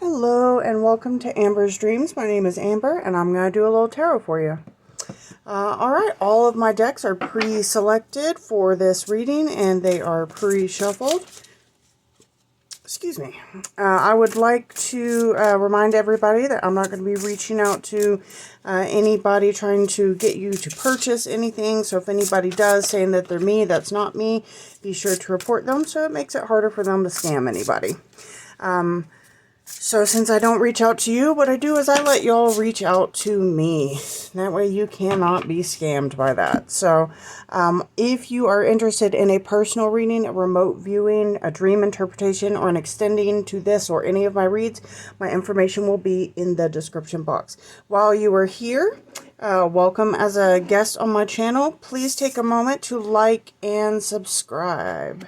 Hello and welcome to Amber's Dreams. My name is Amber and I'm going to do a little tarot for you. Alright, all of my decks are pre-selected for this reading and they are pre-shuffled. Excuse me. I would like to remind everybody that I'm not going to be reaching out to anybody trying to get you to purchase anything. So if anybody does saying that they're me, that's not me, be sure to report them so it makes it harder for them to scam anybody. So since I don't reach out to you, what I do is I let y'all reach out to me. That way you cannot be scammed by that. So if you are interested in a personal reading, a remote viewing, a dream interpretation, or an extending to this or any of my reads, my information will be in the description box. While you are here, welcome as a guest on my channel. Please take a moment to like and subscribe.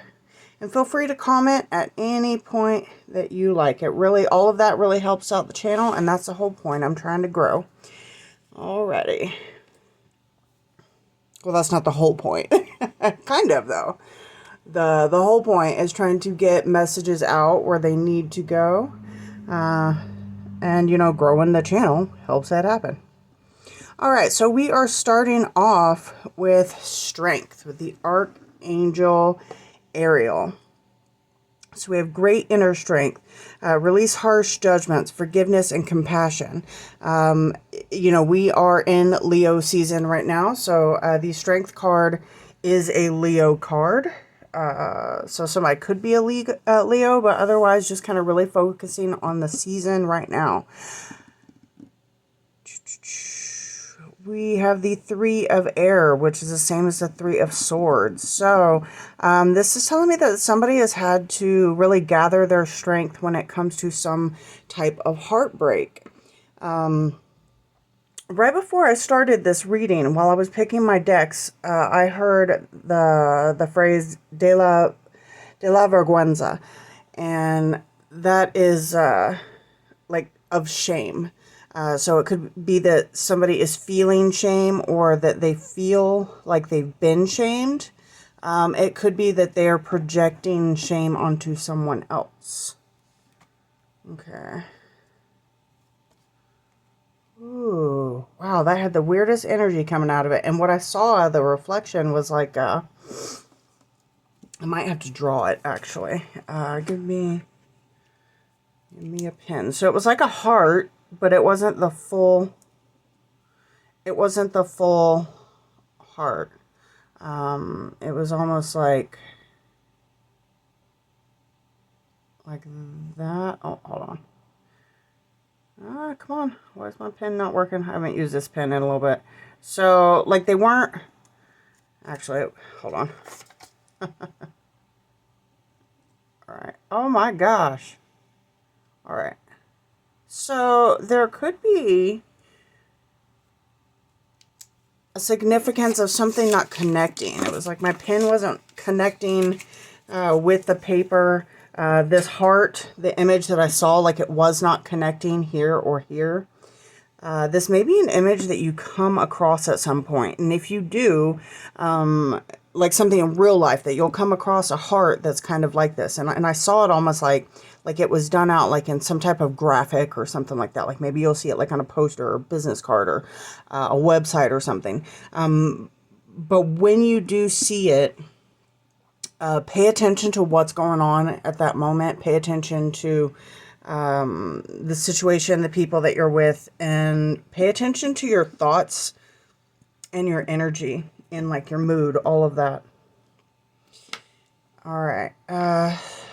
And feel free to comment at any point that you like. All of that really helps out the channel, and that's the whole point. I'm trying to grow. Alrighty. Well, that's not the whole point. Kind of, though. The whole point is trying to get messages out where they need to go. And, you know, growing the channel helps that happen. Alright, so we are starting off with Strength, with the Archangel Ariel. So we have great inner strength, release harsh judgments, forgiveness, and compassion. You know, we are in Leo season right now, so the Strength card is a Leo card. So somebody could be a Leo, but otherwise just kind of really focusing on the season right now. We have the Three of Air, which is the same as the Three of Swords. So this is telling me that somebody has had to really gather their strength when it comes to some type of heartbreak. Right before I started this reading, while I was picking my decks, I heard the phrase de la vergüenza, and that is like of shame. So it could be that somebody is feeling shame or that they feel like they've been shamed. It could be that they are projecting shame onto someone else. Okay. Ooh, wow, that had the weirdest energy coming out of it. And what I saw, the reflection was like, I might have to draw it actually. Give me a pen. So it was like a heart. But it wasn't the full heart. It was almost like that. Oh, hold on. Come on. Why is my pen not working? I haven't used this pen in a little bit. So, like they weren't, actually, hold on. All right. Oh my gosh. All right. So there could be a significance of something not connecting. It was like my pen wasn't connecting with the paper. This heart, the image that I saw, like it was not connecting here or here. This may be an image that you come across at some point. And if you do, like something in real life, that you'll come across a heart that's kind of like this. And I saw it almost like it was done out like in some type of graphic or something like that. Like maybe you'll see it like on a poster or a business card or a website or something. But when you do see it, pay attention to what's going on at that moment. Pay attention to the situation, the people that you're with, and pay attention to your thoughts and your energy and like your mood, all of that. All right.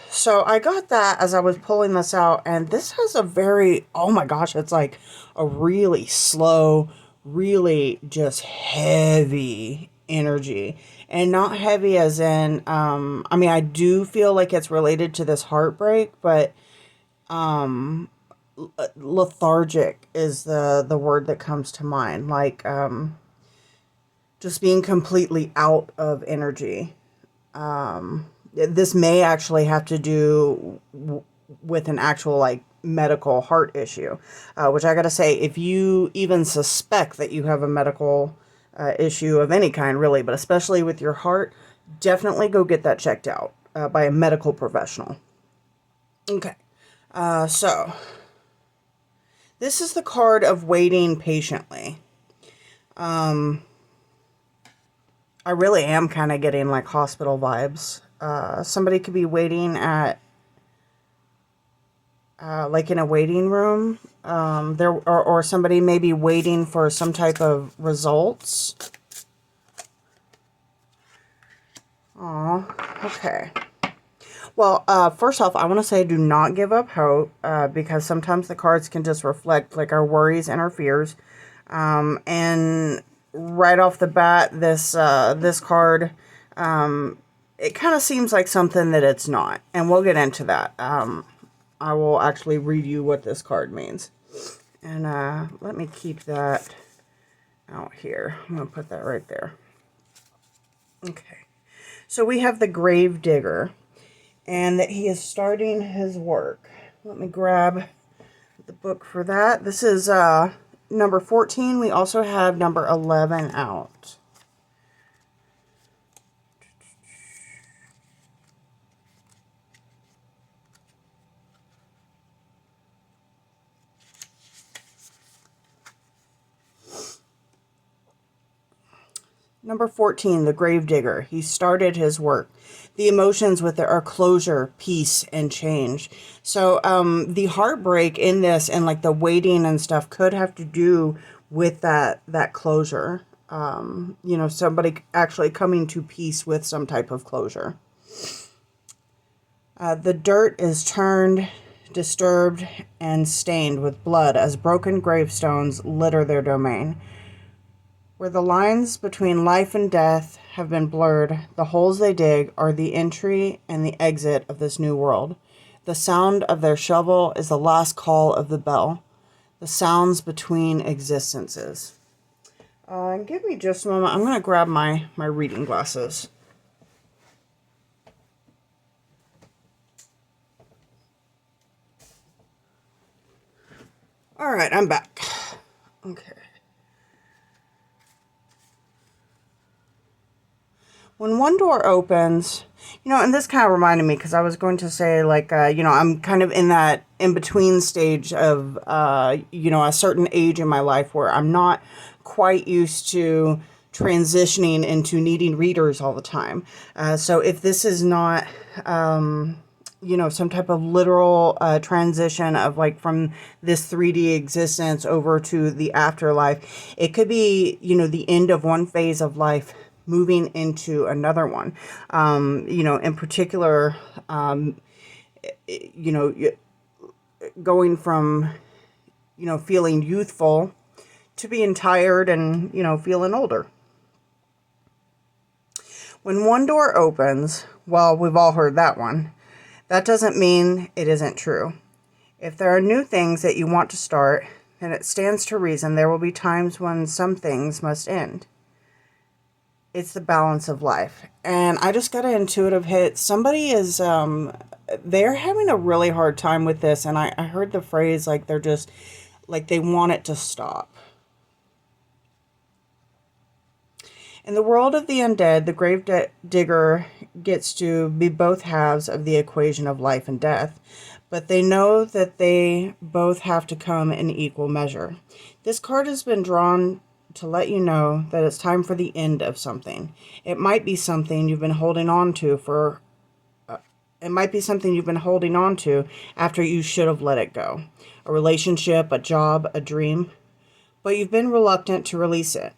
So I got that as I was pulling this out, and this has a very, oh my gosh, it's like a really slow, really just heavy energy. And not heavy as in, I mean, I do feel like it's related to this heartbreak, but lethargic is the word that comes to mind. Like, just being completely out of energy. This may actually have to do with an actual like medical heart issue, which I gotta say, if you even suspect that you have a medical issue of any kind, really, but especially with your heart, definitely go get that checked out by a medical professional. Okay, so This is the card of waiting patiently. I really am kind of getting like hospital vibes. Somebody could be waiting at like in a waiting room. Or somebody may be waiting for some type of results. Oh, okay. Well, first off, I want to say do not give up hope, because sometimes the cards can just reflect like our worries and our fears. And right off the bat, this card, it kind of seems like something that it's not, and we'll get into that. I will actually read you what this card means, and let me keep that out here. I'm gonna put that right there. Okay, so we have the Grave Digger, and that he is starting his work. Let me grab the book for that. This is number 14. We also have number 11 out. Number 14, the Gravedigger. He started his work. The emotions with it are closure, peace, and change. So the heartbreak in this and like the waiting and stuff could have to do with that closure. You know, somebody actually coming to peace with some type of closure. The dirt is turned, disturbed, and stained with blood as broken gravestones litter their domain. Where the lines between life and death have been blurred, the holes they dig are the entry and the exit of this new world. The sound of their shovel is the last call of the bell. The sounds between existences. Give me just a moment. I'm going to grab my reading glasses. All right, I'm back. Okay. When one door opens, you know, and this kind of reminded me because I was going to say, like, you know, I'm kind of in that in-between stage of, you know, a certain age in my life where I'm not quite used to transitioning into needing readers all the time. So if this is not, you know, some type of literal transition of like from this 3D existence over to the afterlife, it could be, you know, the end of one phase of life moving into another one. You know, in particular, you know, going from, you know, feeling youthful to being tired and, you know, feeling older. When one door opens, well, we've all heard that one. That doesn't mean it isn't true. If there are new things that you want to start, then it stands to reason there will be times when some things must end. It's the balance of life. And I just got an intuitive hit. Somebody is, they're having a really hard time with this. And I heard the phrase, like, they're just, like, they want it to stop. In the world of the undead, the grave digger gets to be both halves of the equation of life and death. But they know that they both have to come in equal measure. This card has been drawn to let you know that it's time for the end of something. It might be something you've been holding on to for it might be something you've been holding on to after you should have let it go. A relationship, a job, a dream, but you've been reluctant to release it.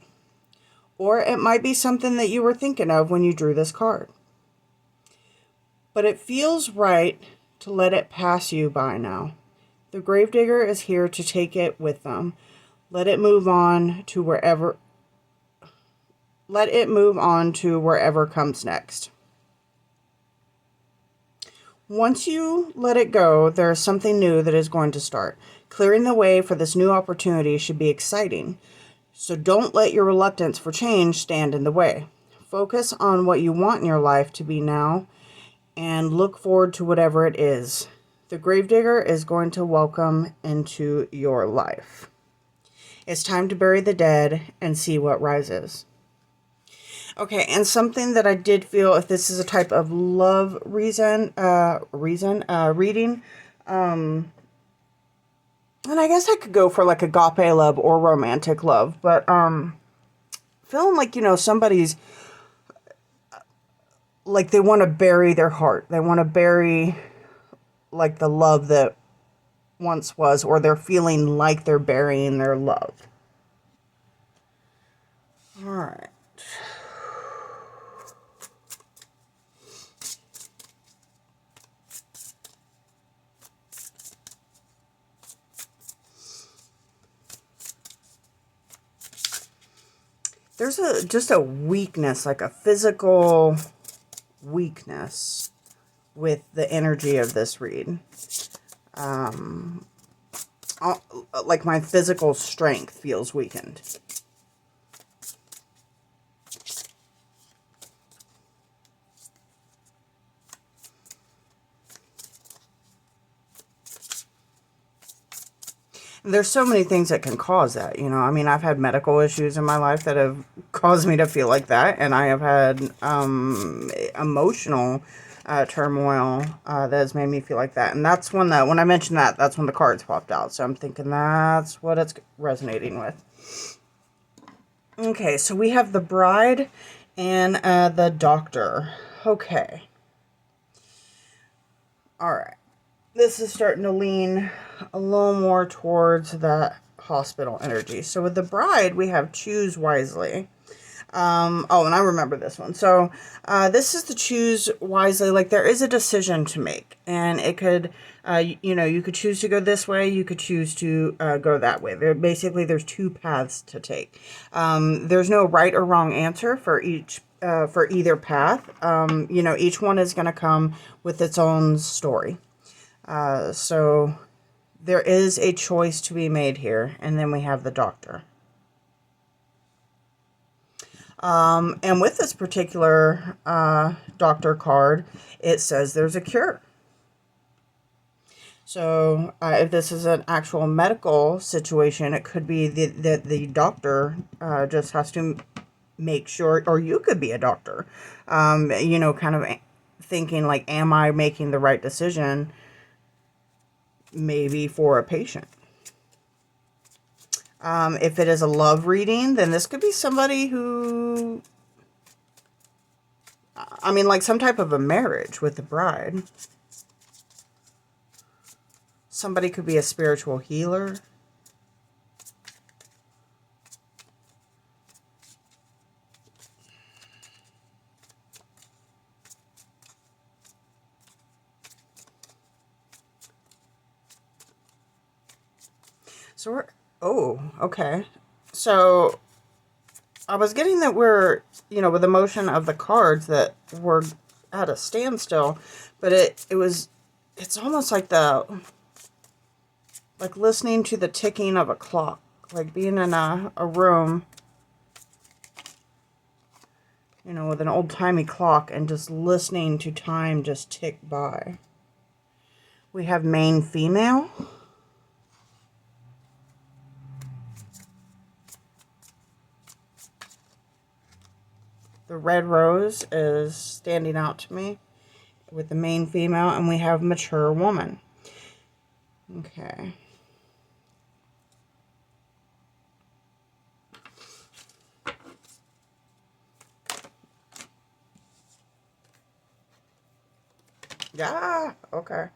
Or it might be something that you were thinking of when you drew this card. But it feels right to let it pass you by now. The gravedigger is here to take it with them. Let it move on to wherever comes next. Once you let it go, there is something new that is going to start. Clearing the way for this new opportunity should be exciting. So don't let your reluctance for change stand in the way. Focus on what you want in your life to be now and look forward to whatever it is. The gravedigger is going to welcome into your life. It's time to bury the dead and see what rises. Okay, and something that I did feel, if this is a type of love reading, And I guess I could go for like agape love or romantic love, but feeling like, somebody's like they want to bury their heart. They want to bury like the love that once was, or they're feeling like they're burying their love. All right. There's just a weakness, like a physical weakness with the energy of this read. Like my physical strength feels weakened. There's so many things that can cause that, I mean, I've had medical issues in my life that have caused me to feel like that, and I have had emotional turmoil that has made me feel like that. And that's when when I mentioned that, that's when the cards popped out. So I'm thinking that's what it's resonating with. Okay, so we have the Bride and the Doctor. Okay. All right. This is starting to lean a little more towards that hospital energy. So with the Bride, we have choose wisely. And I remember this one. So this is the choose wisely. Like there is a decision to make, and it could, you could choose to go this way. You could choose to go that way. There's two paths to take. There's no right or wrong answer for either path. Each one is going to come with its own story. So there is a choice to be made here. And then we have the Doctor. And with this particular Doctor card, it says there's a cure. So if this is an actual medical situation, it could be that the doctor just has to make sure, or you could be a doctor, kind of thinking like, am I making the right decision? Maybe for a patient. If it is a love reading, then this could be somebody who, like some type of a marriage with the Bride. Somebody could be a spiritual healer. So okay. So I was getting that we're, with the motion of the cards that we're at a standstill, but it's almost like like listening to the ticking of a clock, like being in a room, with an old-timey clock and just listening to time just tick by. We have main female. The red rose is standing out to me with the main female, and we have mature woman. Okay. Yeah, okay.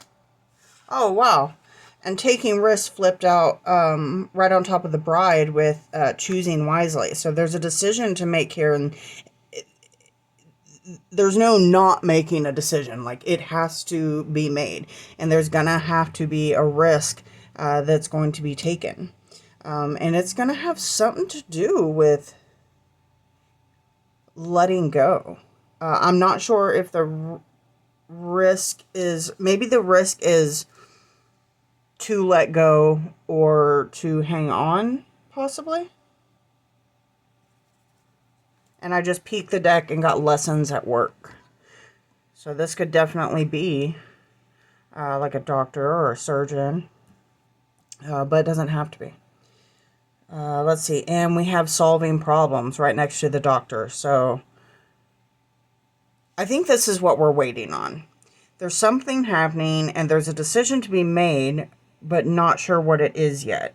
Oh, wow. And taking risks flipped out right on top of the Bride with choosing wisely. So there's a decision to make here, and there's no not making a decision. Like, it has to be made, and there's gonna have to be a risk that's going to be taken, and it's gonna have something to do with letting go. I'm not sure if the risk is, maybe the risk is to let go or to hang on, possibly. And I just peeked the deck and got lessons at work. So this could definitely be like a doctor or a surgeon, but it doesn't have to be. Let's see. And we have solving problems right next to the doctor. So I think this is what we're waiting on. There's something happening, and there's a decision to be made, but not sure what it is yet.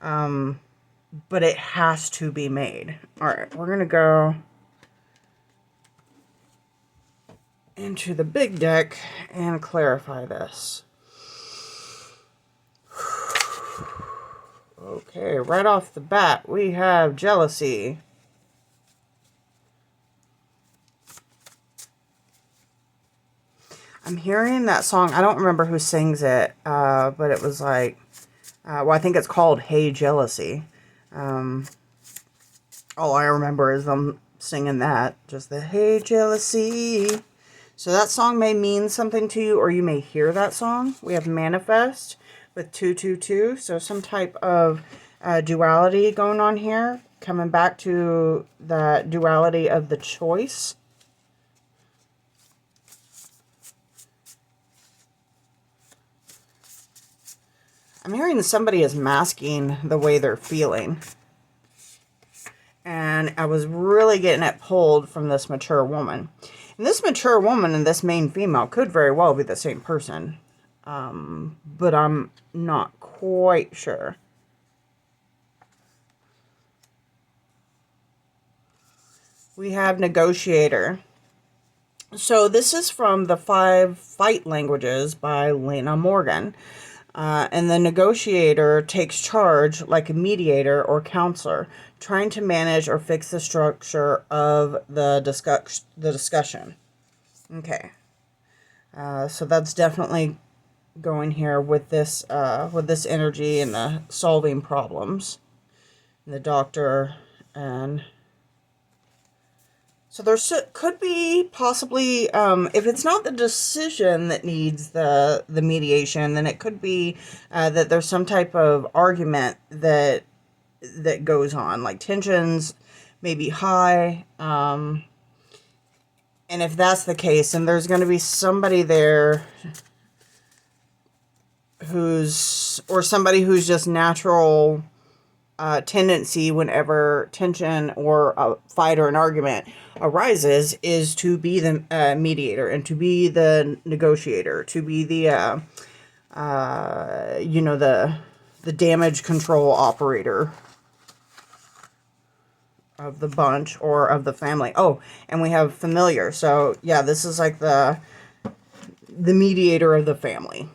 But it has to be made. All right, we're going to go into the big deck and clarify this. Okay, right off the bat, we have jealousy. I'm hearing that song. I don't remember who sings it, but it was like, well, I think it's called Hey Jealousy. All I remember is them singing that. Just the Hey Jealousy. So that song may mean something to you, or you may hear that song. We have Manifest with 222. So some type of duality going on here. Coming back to that duality of the choice. I'm hearing somebody is masking the way they're feeling. And I was really getting it pulled from this mature woman. And this mature woman and this main female could very well be the same person. But I'm not quite sure. We have Negotiator. So this is from the 5 Fight Languages by Lena Morgan. And the negotiator takes charge like a mediator or counselor, trying to manage or fix the structure of the discussion. Okay. So that's definitely going here with this energy and the solving problems. And the doctor and... So there could be possibly, if it's not the decision that needs the mediation, then it could be that there's some type of argument that goes on, like tensions may be high. And if that's the case, then there's going to be somebody there who's just natural tendency whenever tension or a fight or an argument arises is to be the mediator and to be the negotiator, to be the the damage control operator of the bunch or of the family. Oh, and we have familiar. So yeah, this is like the mediator of the family.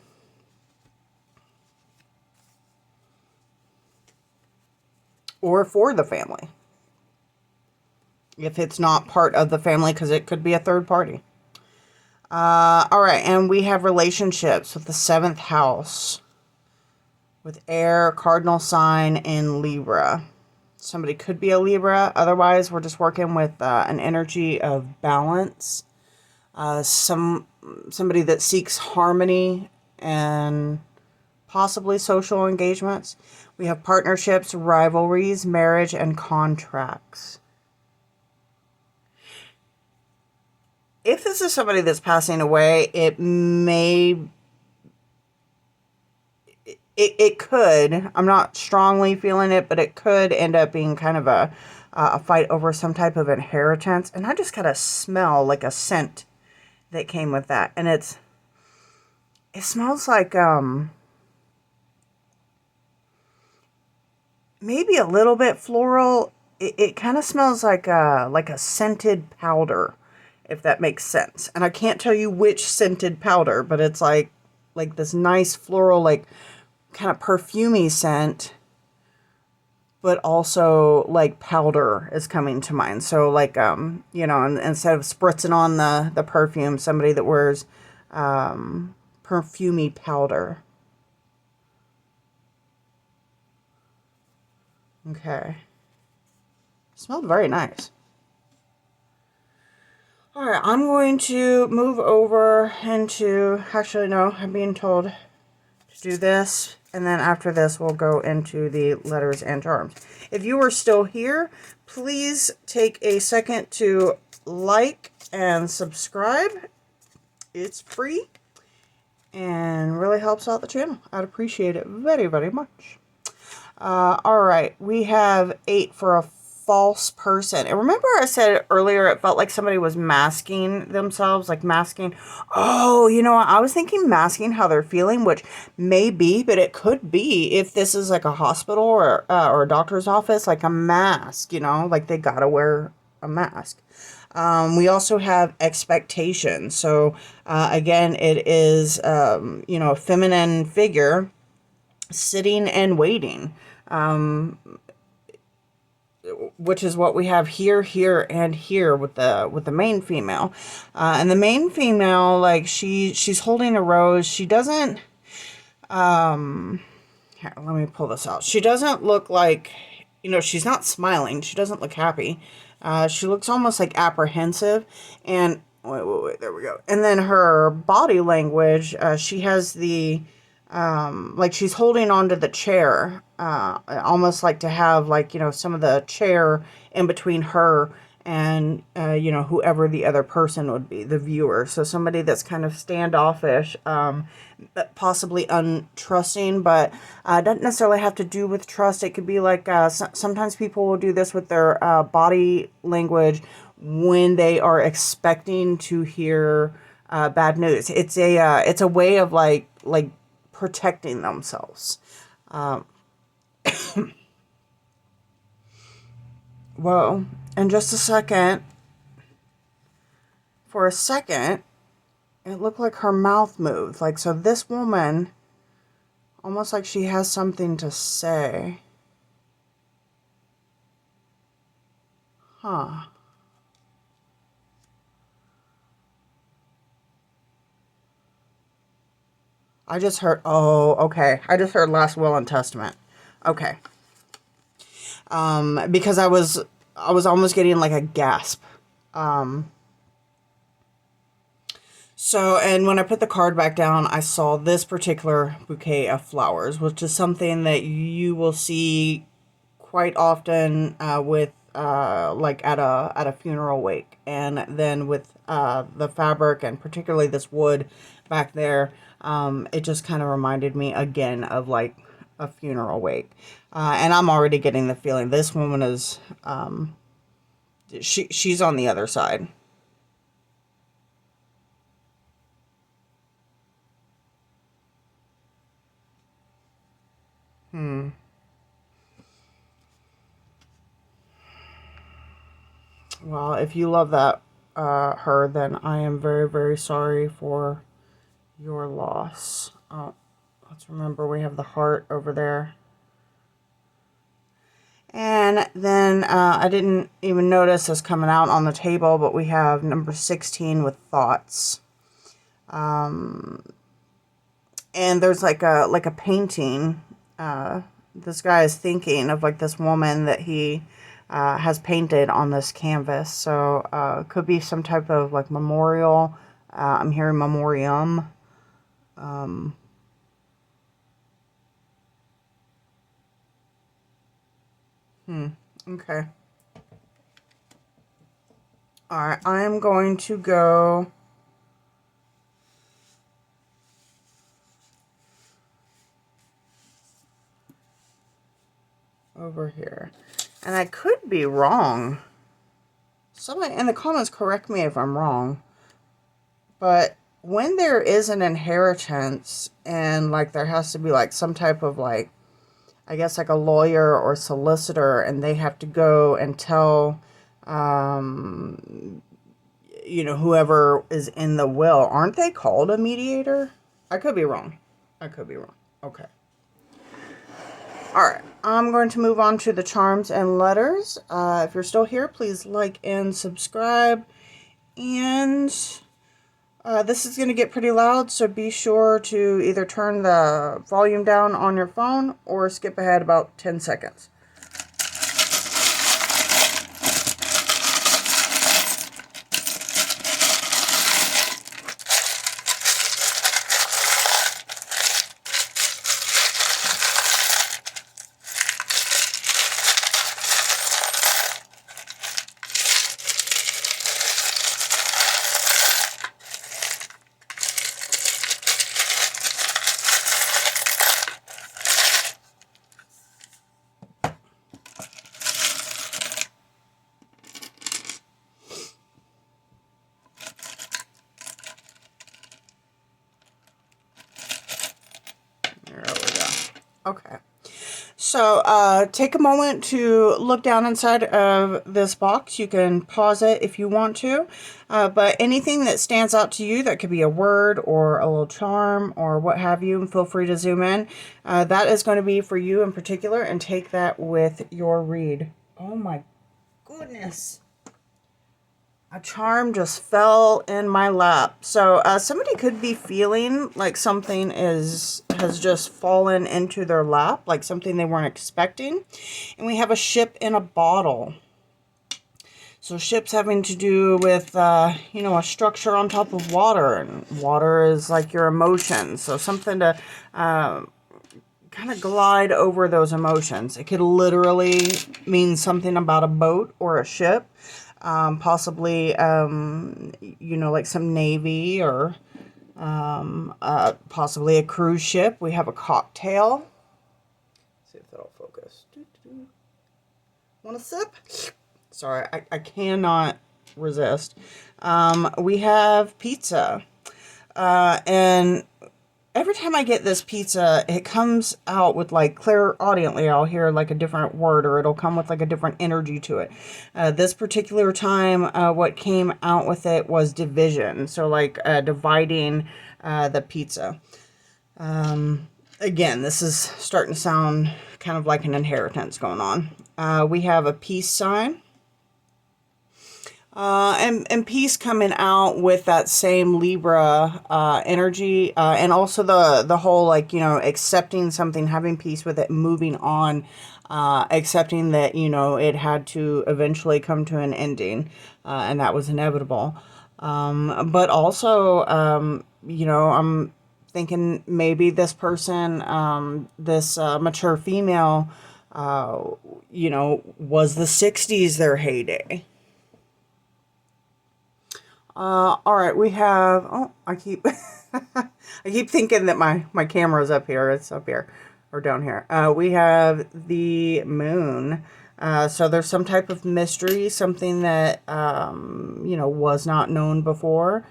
Or for the family. If it's not part of the family, because it could be a third party. All right, and we have relationships with the 7th house. With air, cardinal sign, and Libra. Somebody could be a Libra. Otherwise, we're just working with an energy of balance. Somebody that seeks harmony and possibly social engagements. We have partnerships, rivalries, marriage, and contracts. If this is somebody that's passing away, it could, I'm not strongly feeling it, but it could end up being kind of a fight over some type of inheritance. And I just got a smell, like a scent that came with that. And it smells like, maybe a little bit floral. It kind of smells like a scented powder, if that makes sense. And I can't tell you which scented powder, but it's like this nice floral, like kind of perfumey scent, but also like powder is coming to mind. So like, instead of spritzing on the perfume, somebody that wears perfumey powder. Okay. Smelled very nice. Alright, I'm going to move over into... Actually, no, I'm being told to do this. And then after this, we'll go into the letters and charms. If you are still here, please take a second to like and subscribe. It's free. And really helps out the channel. I'd appreciate it very, very much. All right, we have 8 for a false person. And remember I said earlier it felt like somebody was masking themselves, like masking. Oh, you know what? I was thinking masking how they're feeling, which may be, but it could be if this is like a hospital or a doctor's office, like a mask, you know, like they gotta wear a mask. We also have expectation. So again, it is, you know, a feminine figure sitting and waiting, which is what we have here, here, and here with the main female. And the main female, like she's holding a rose. She doesn't. Here, let me pull this out. She doesn't look like, you know, she's not smiling. She doesn't look happy. She looks almost like apprehensive. And wait, there we go. And then her body language, she has the, like she's holding onto the chair, almost like to have like, you know, some of the chair in between her and, you know, whoever the other person would be, the viewer. So somebody that's kind of standoffish, possibly untrusting, but doesn't necessarily have to do with trust. It could be like, sometimes people will do this with their body language when they are expecting to hear bad news. It's a way of like protecting themselves. Whoa. And just a second. For a second, it looked like her mouth moved. Like, so this woman, almost like she has something to say. Huh. I just heard, oh, okay. I just heard Last Will and Testament. Okay. Because I was almost getting like a gasp. So, and when I put the card back down, I saw this particular bouquet of flowers, which is something that you will see quite often with like at a funeral wake, and then with the fabric and particularly this wood back there, it just kind of reminded me again of like a funeral wake, and I'm already getting the feeling this woman is she's on the other side. Well, if you love that her, then I am very, very sorry for your loss. Let's remember we have the heart over there. And then I didn't even notice this coming out on the table, but we have number 16 with thoughts. And there's like a painting. This guy is thinking of like this woman that he has painted on this canvas. So could be some type of like memorial. I'm hearing memoriam. Okay. All right. I'm going to go over here. And I could be wrong. Somebody in the comments correct me if I'm wrong. But when there is an inheritance and like there has to be like some type of like, I guess like a lawyer or solicitor, and they have to go and tell, you know, whoever is in the will, aren't they called a mediator? I could be wrong. I could be wrong. Okay. All right. I'm going to move on to the charms and letters. If you're still here, please like and subscribe. And this is going to get pretty loud, so be sure to either turn the volume down on your phone or skip ahead about 10 seconds. Okay. So take a moment to look down inside of this box. You can pause it if you want to, but anything that stands out to you, that could be a word or a little charm or what have you, and feel free to zoom in. That is going to be for you in particular, and take that with your read. Oh my goodness. A charm just fell in my lap. So somebody could be feeling like something has just fallen into their lap, like something they weren't expecting. And we have a ship in a bottle. So ships having to do with, you know, a structure on top of water. And water is like your emotions. So something to kind of glide over those emotions. It could literally mean something about a boat or a ship. Possibly, you know, like some Navy or possibly a cruise ship. We have a cocktail. Let's see if that'll focus. Want a sip? Sorry, I cannot resist. We have pizza. And every time I get this pizza, it comes out with like clairaudiently, I'll hear like a different word, or it'll come with like a different energy to it. This particular time, what came out with it was division. So like dividing the pizza. Again, this is starting to sound kind of like an inheritance going on. We have a peace sign. And peace coming out with that same Libra energy, and also the whole, like, you know, accepting something, having peace with it, moving on, accepting that, you know, it had to eventually come to an ending, and that was inevitable. But also, you know, I'm thinking maybe this person, this mature female, you know, was the 60s their heyday. All right, we have, oh, I keep, I keep thinking that my camera's up here. It's up here or down here. We have the moon. So there's some type of mystery, something that, you know, was not known before.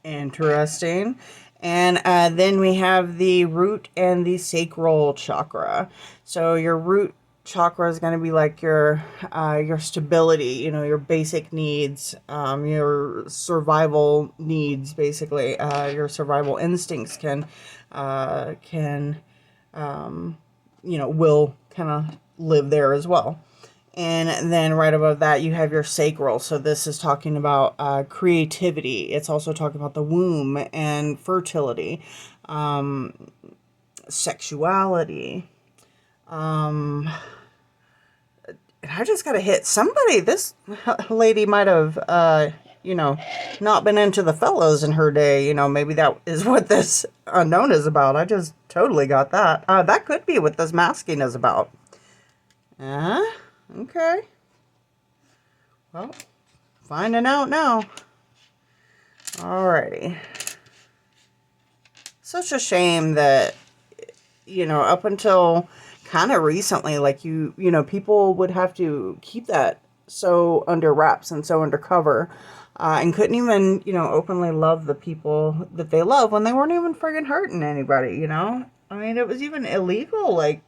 Interesting. And then we have the root and the sacral chakra. So your root chakra is going to be like your stability, you know, your basic needs, your survival needs, basically. Your survival instincts you know, will kind of live there as well. And then right above that, you have your sacral. So this is talking about creativity. It's also talking about the womb and fertility, sexuality. And I just got to hit somebody. This lady might have, you know, not been into the fellows in her day. You know, maybe that is what this unknown is about. I just totally got that. That could be what this masking is about. Okay. Well, finding out now. Alrighty. Such a shame that, you know, up until kind of recently, like you know, people would have to keep that so under wraps and so undercover, and couldn't even, you know, openly love the people that they love when they weren't even friggin' hurting anybody, you know? I mean, it was even illegal, like,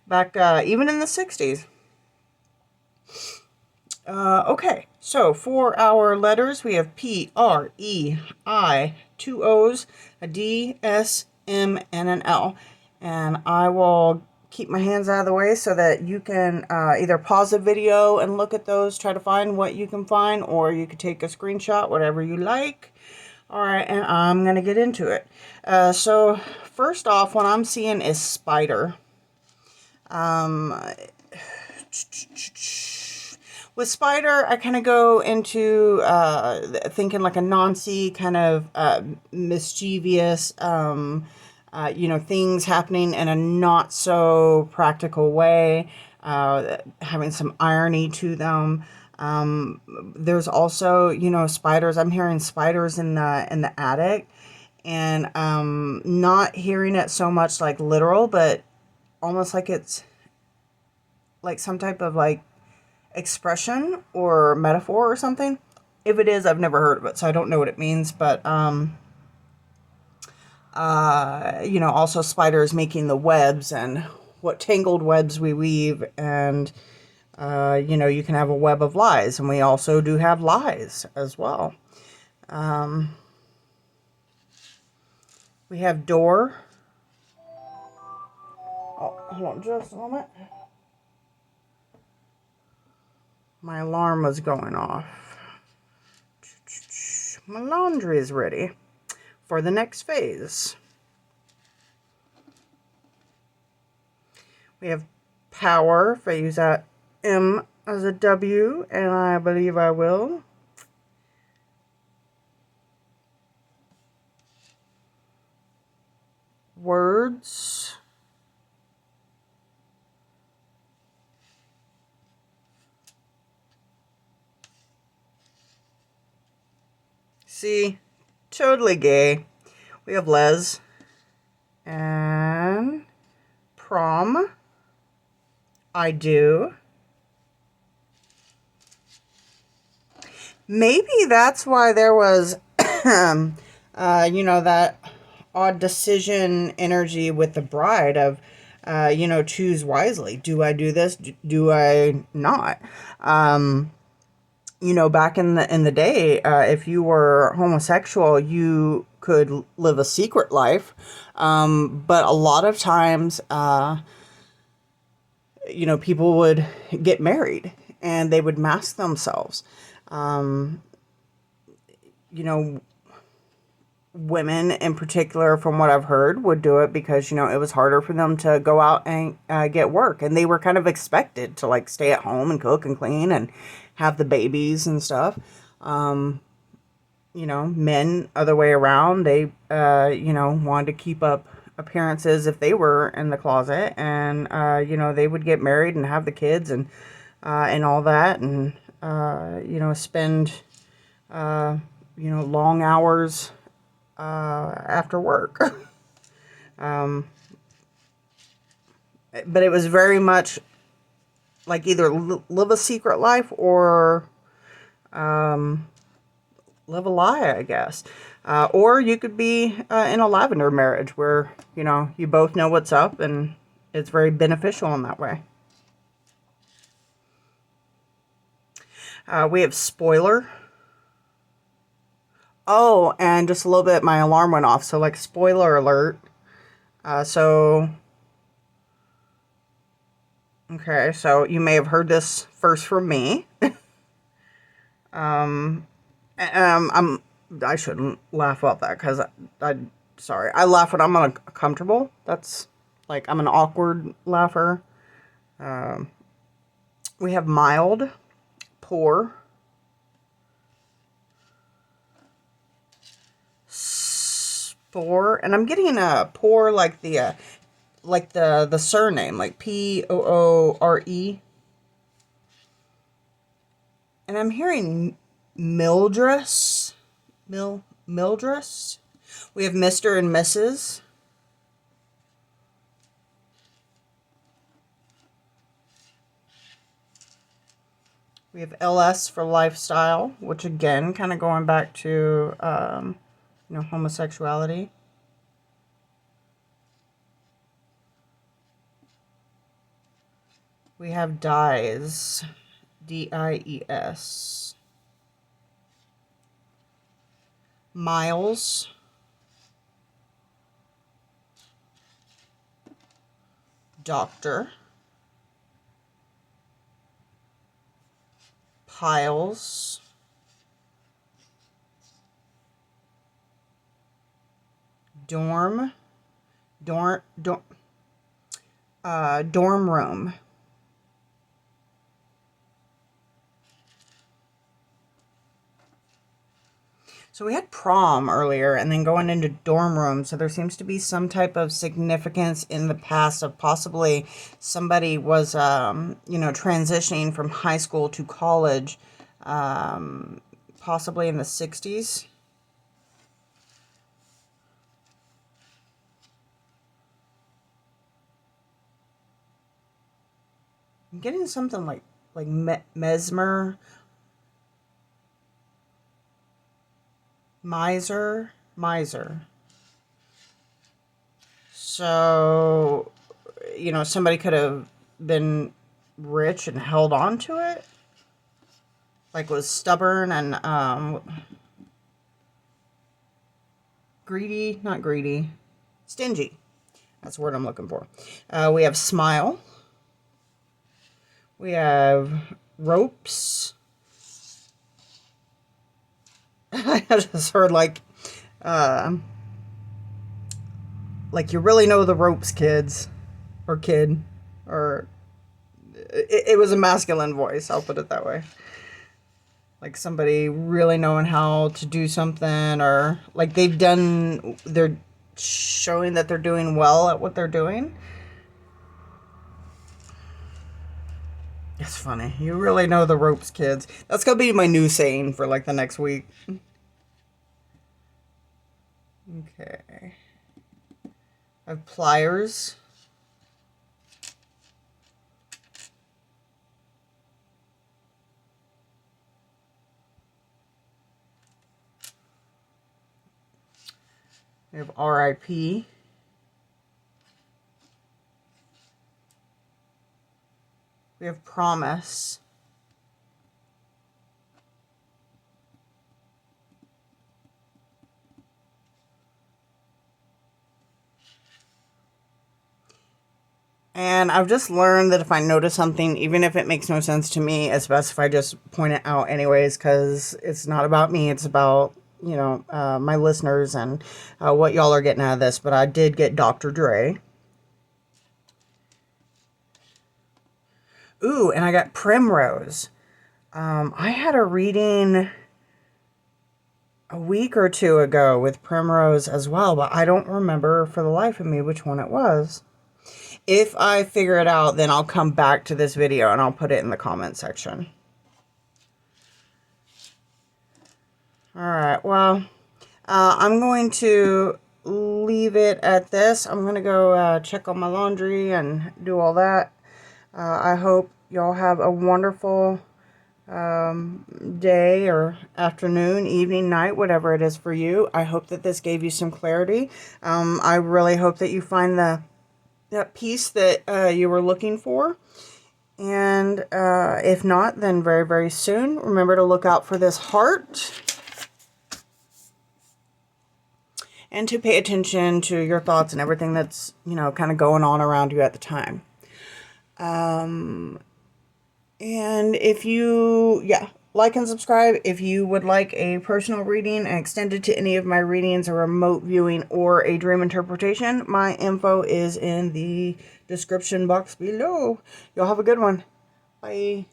back, even in the 60s. Okay, so for our letters, we have P, R, E, I, two O's, a D, S, M, and an L. And I will keep my hands out of the way so that you can either pause the video and look at those, try to find what you can find, or you could take a screenshot, whatever you like. All right, and I'm going to get into it. So first off, what I'm seeing is spider. With spider, I kind of go into thinking like a Nancy, kind of mischievous, you know, things happening in a not so practical way, having some irony to them. There's also, you know, spiders. I'm hearing spiders in the attic, and not hearing it so much like literal, but almost like it's like some type of like expression or metaphor or something. If it is, I've never heard of it, so I don't know what it means, but You know, also spiders making the webs and what tangled webs we weave. And, you know, you can have a web of lies, and we also do have lies as well. We have door. Oh, hold on just a moment. My alarm was going off. My laundry is ready for the next phase. We have power. If I use that M as a W, and I believe I will. Words. See, totally gay. We have les and prom. I do. Maybe that's why there was, you know, that odd decision energy with the bride of, you know, choose wisely. Do I do this? Do I not? You know, back in the day, if you were homosexual, you could live a secret life, but a lot of times, you know, people would get married and they would mask themselves. You know, women in particular, from what I've heard, would do it because, you know, it was harder for them to go out and get work. And they were kind of expected to like stay at home and cook and clean and have the babies and stuff. You know, men, other way around, they, you know, wanted to keep up appearances if they were in the closet. And, you know, they would get married and have the kids and all that. And, you know, spend, you know, long hours after work. But it was very much like either live a secret life or live a lie, I guess. Or you could be in a lavender marriage where, you know, you both know what's up and it's very beneficial in that way. We have spoiler. Oh, and just a little bit, my alarm went off. So, like, spoiler alert. Okay, so you may have heard this first from me. I shouldn't laugh about that because sorry, I laugh when I'm uncomfortable. That's like, I'm an awkward laugher. We have mild, poor, spore, and I'm getting a poor like the surname, like Poore. And I'm hearing Mildress. Mildress. We have Mr. and Mrs. We have LS for lifestyle, which again, kind of going back to, you know, homosexuality. We have dies. DIES. Miles. Doctor. Piles. Dorm. Dorm room. So we had prom earlier and then going into dorm room. So there seems to be some type of significance in the past of possibly somebody was, you know, transitioning from high school to college, possibly in the 60s. I'm getting something like mesmer, miser. So, you know, somebody could have been rich and held on to it. Like was stubborn and greedy, not greedy, stingy. That's the word I'm looking for. We have smile. We have ropes. I just heard like you really know the ropes, kids, or kid, or it was a masculine voice. I'll put it that way. Like somebody really knowing how to do something, or like they're showing that they're doing well at what they're doing. It's funny. You really know the ropes, kids. That's gonna be my new saying for like the next week. Okay. I have pliers. We have RIP. We have promise. And I've just learned that if I notice something, even if it makes no sense to me, it's best if I just point it out anyways, because it's not about me. It's about, you know, my listeners and what y'all are getting out of this. But I did get Dr. Dre. Ooh, and I got Primrose. I had a reading a week or two ago with Primrose as well, but I don't remember for the life of me which one it was. If I figure it out, then I'll come back to this video and I'll put it in the comment section. Alright, well, I'm going to leave it at this. I'm going to go check on my laundry and do all that. I hope y'all have a wonderful day or afternoon, evening, night, whatever it is for you. I hope that this gave you some clarity. I really hope that you find that piece that you were looking for. And if not, then very, very soon. Remember to look out for this heart. And to pay attention to your thoughts and everything that's, you know, kind of going on around you at the time. And if you, like and subscribe if you would like a personal reading and extended to any of my readings, a remote viewing, or a dream interpretation. My info is in the description box below. Y'all have a good one. Bye.